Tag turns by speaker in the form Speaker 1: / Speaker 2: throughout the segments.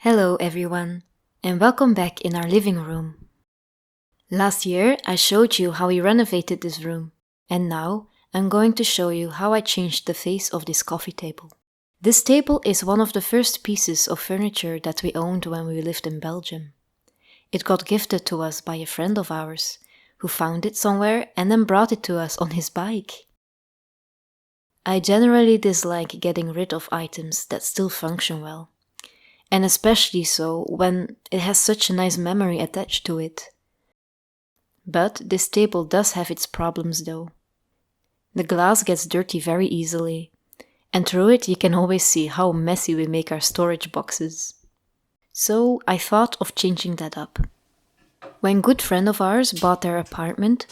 Speaker 1: Hello everyone, and welcome back in our living room. Last year I showed you how we renovated this room, and now I'm going to show you how I changed the face of this coffee table. This table is one of the first pieces of furniture that we owned when we lived in Belgium. It got gifted to us by a friend of ours, who found it somewhere and then brought it to us on his bike. I generally dislike getting rid of items that still function well. And especially so when it has such a nice memory attached to it. But this table does have its problems though. The glass gets dirty very easily, and through it you can always see how messy we make our storage boxes. So I thought of changing that up. When a good friend of ours bought their apartment,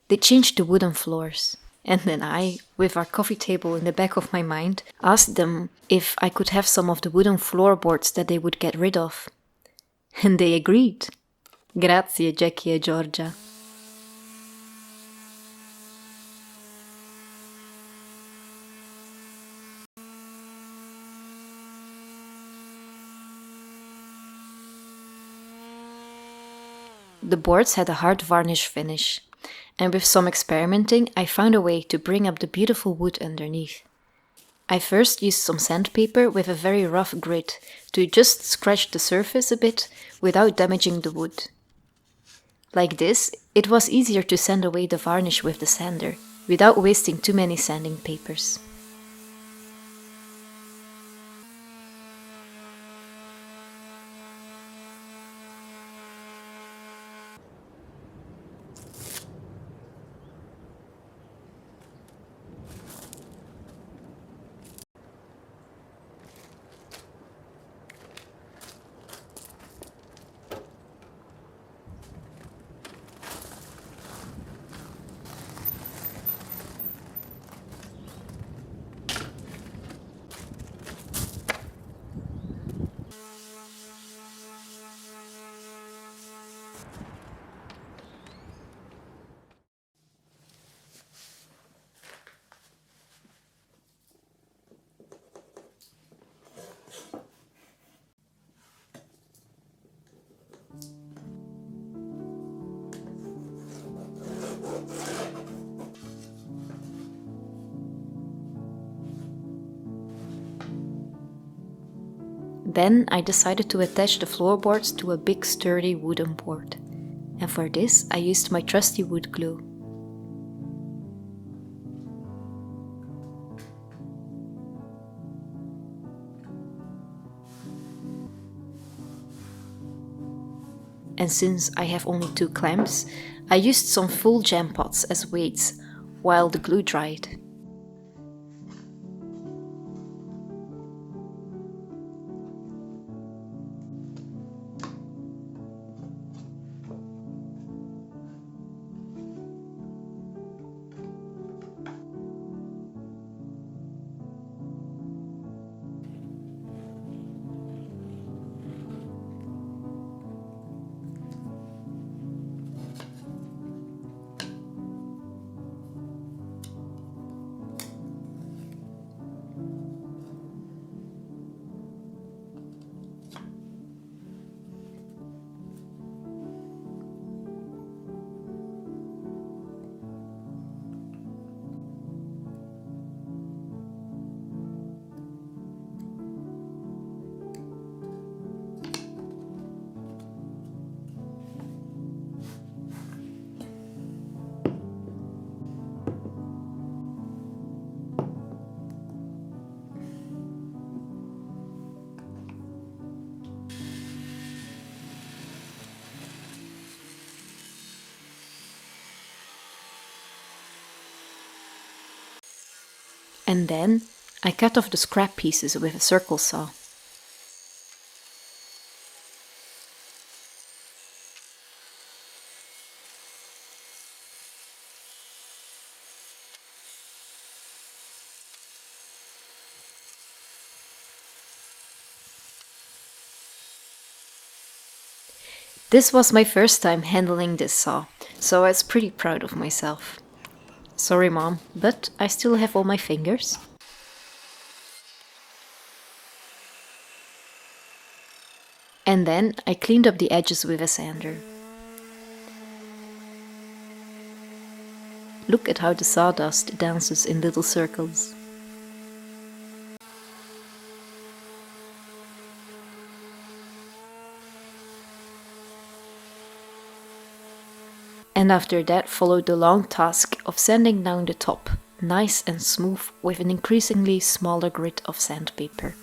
Speaker 1: they changed the wooden floors. And then I, with our coffee table in the back of my mind, asked them if I could have some of the wooden floorboards that they would get rid of. And they agreed. Grazie, Jackie e Georgia. The boards had a hard varnish finish, and with some experimenting I found a way to bring up the beautiful wood underneath. I first used some sandpaper with a very rough grit to just scratch the surface a bit without damaging the wood. Like this, it was easier to sand away the varnish with the sander, without wasting too many sanding papers. Then I decided to attach the floorboards to a big sturdy wooden board, and for this I used my trusty wood glue. And since I have only 2 clamps, I used some full jam pots as weights while the glue dried. And then I cut off the scrap pieces with a circle saw. This was my first time handling this saw, so I was pretty proud of myself. Sorry mom, but I still have all my fingers. And then I cleaned up the edges with a sander. Look at how the sawdust dances in little circles. And after that followed the long task of sanding down the top, nice and smooth with an increasingly smaller grit of sandpaper.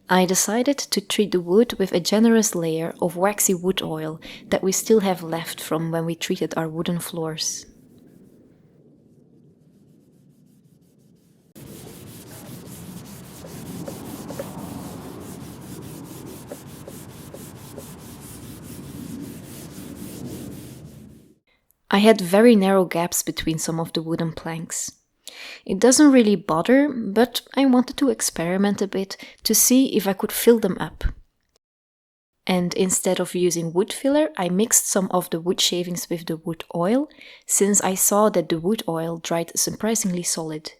Speaker 1: I decided to treat the wood with a generous layer of waxy wood oil that we still have left from when we treated our wooden floors. I had very narrow gaps between some of the wooden planks. It doesn't really bother, but I wanted to experiment a bit to see if I could fill them up. And instead of using wood filler, I mixed some of the wood shavings with the wood oil, since I saw that the wood oil dried surprisingly solid.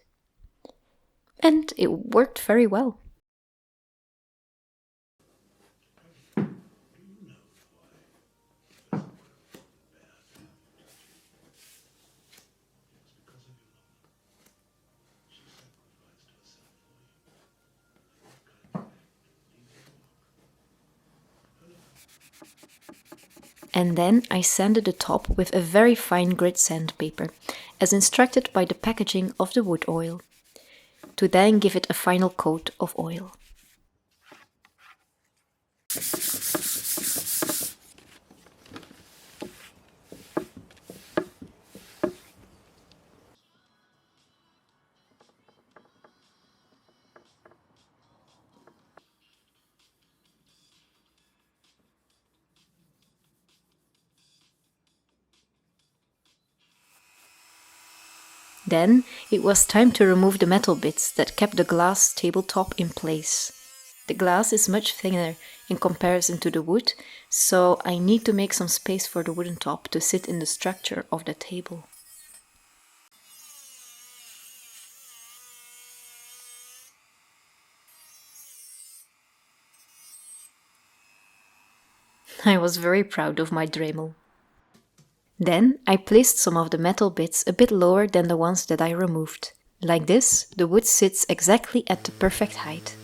Speaker 1: And it worked very well. And then I sanded the top with a very fine grit sandpaper, as instructed by the packaging of the wood oil, to then give it a final coat of oil. Then it was time to remove the metal bits that kept the glass tabletop in place. The glass is much thinner in comparison to the wood, so I need to make some space for the wooden top to sit in the structure of the table. I was very proud of my Dremel. Then I placed some of the metal bits a bit lower than the ones that I removed. Like this, the wood sits exactly at the perfect height.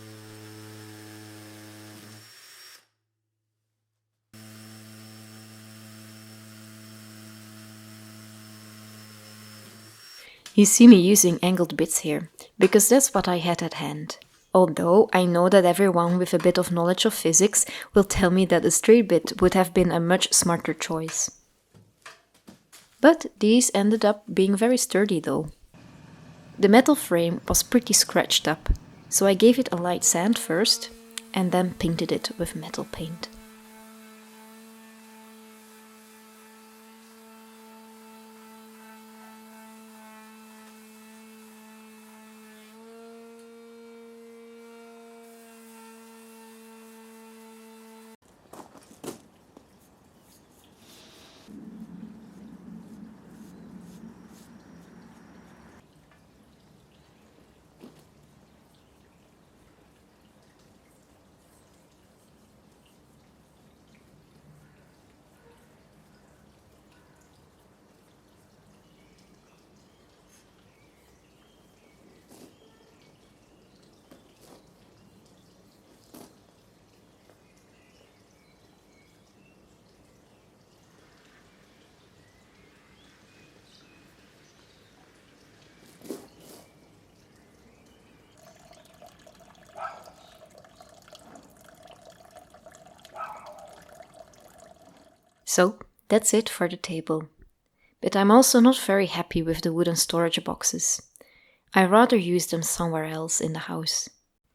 Speaker 1: You see me using angled bits here, because that's what I had at hand. Although I know that everyone with a bit of knowledge of physics will tell me that a straight bit would have been a much smarter choice. But these ended up being very sturdy though. The metal frame was pretty scratched up, so I gave it a light sand first, and then painted it with metal paint. So that's it for the table. But I'm also not very happy with the wooden storage boxes. I rather use them somewhere else in the house.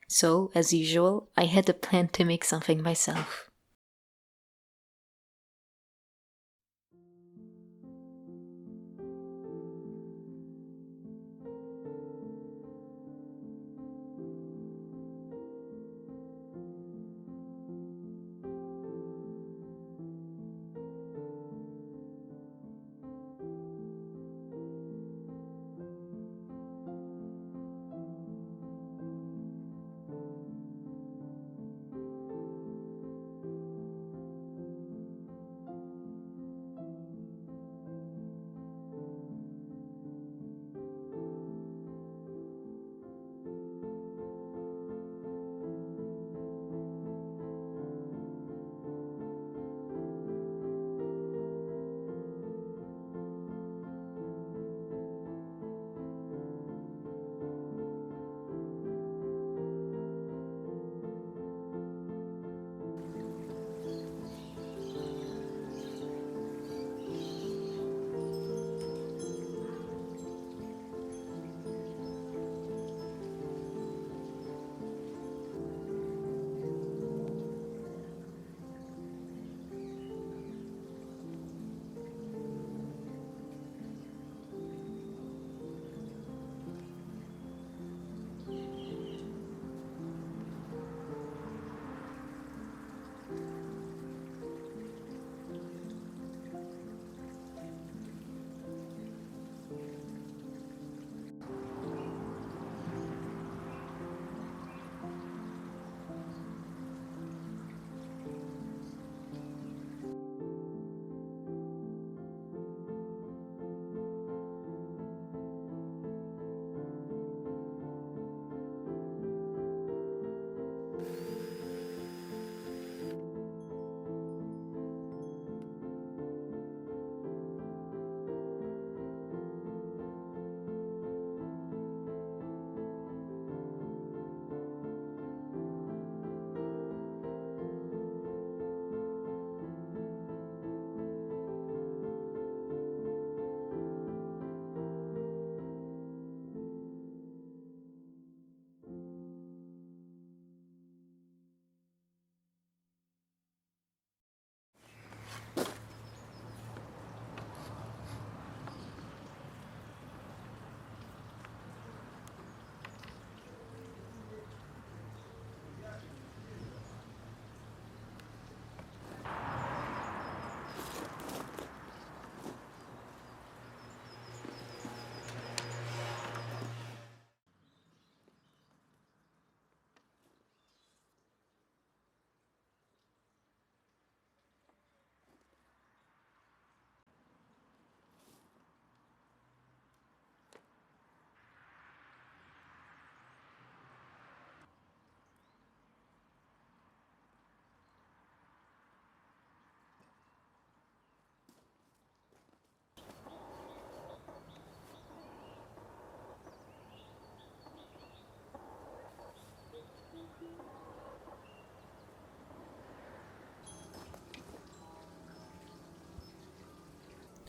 Speaker 1: So, as usual, I had a plan to make something myself.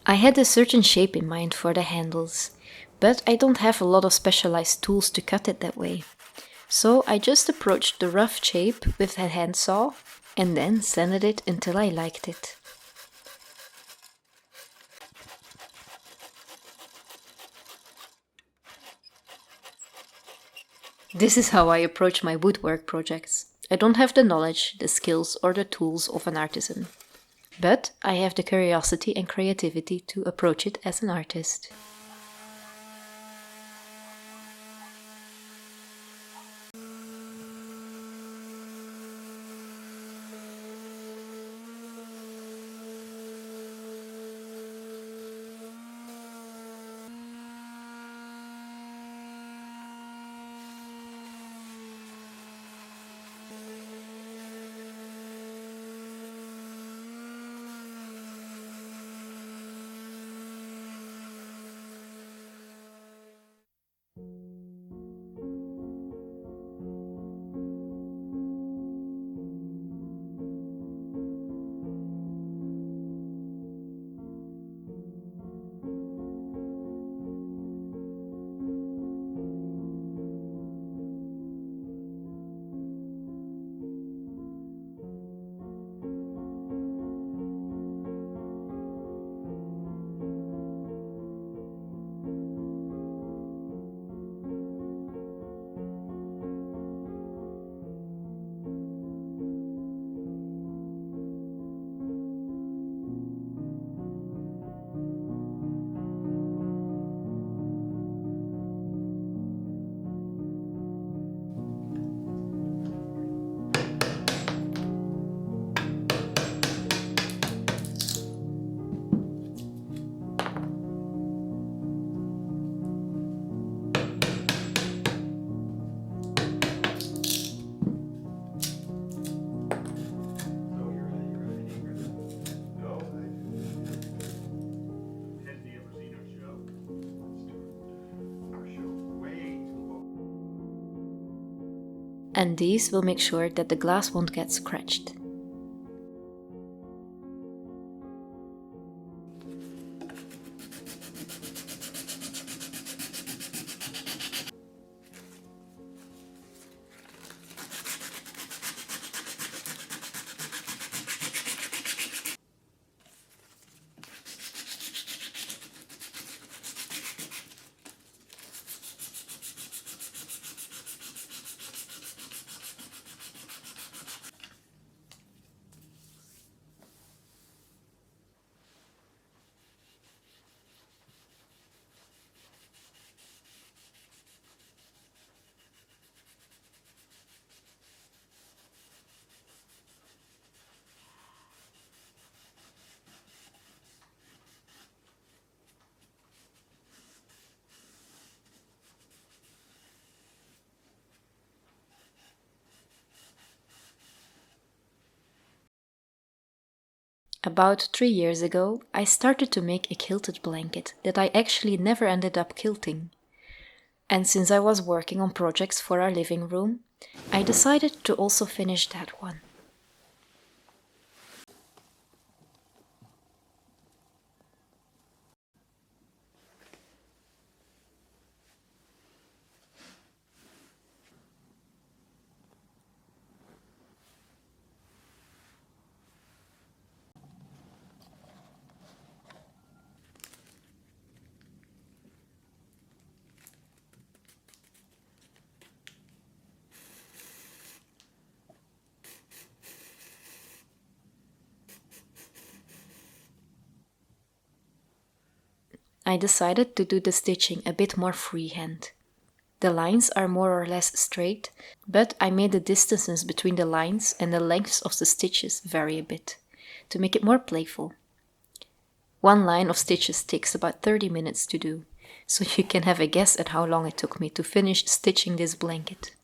Speaker 1: I had a certain shape in mind for the handles, but I don't have a lot of specialized tools to cut it that way. So I just approached the rough shape with a handsaw and then sanded it until I liked it. This is how I approach my woodwork projects. I don't have the knowledge, the skills or the tools of an artisan, but I have the curiosity and creativity to approach it as an artist. And these will make sure that the glass won't get scratched. About 3 years ago, I started to make a quilted blanket that I actually never ended up quilting. And since I was working on projects for our living room, I decided to also finish that one. I decided to do the stitching a bit more freehand. The lines are more or less straight, but I made the distances between the lines and the lengths of the stitches vary a bit, to make it more playful. One line of stitches takes about 30 minutes to do, so you can have a guess at how long it took me to finish stitching this blanket.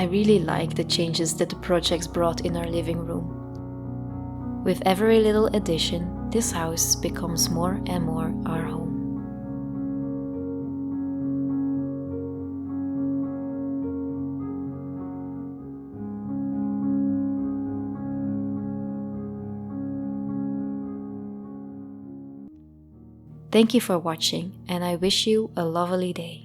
Speaker 1: I really like the changes that the projects brought in our living room. With every little addition, this house becomes more and more our home. Thank you for watching, and I wish you a lovely day.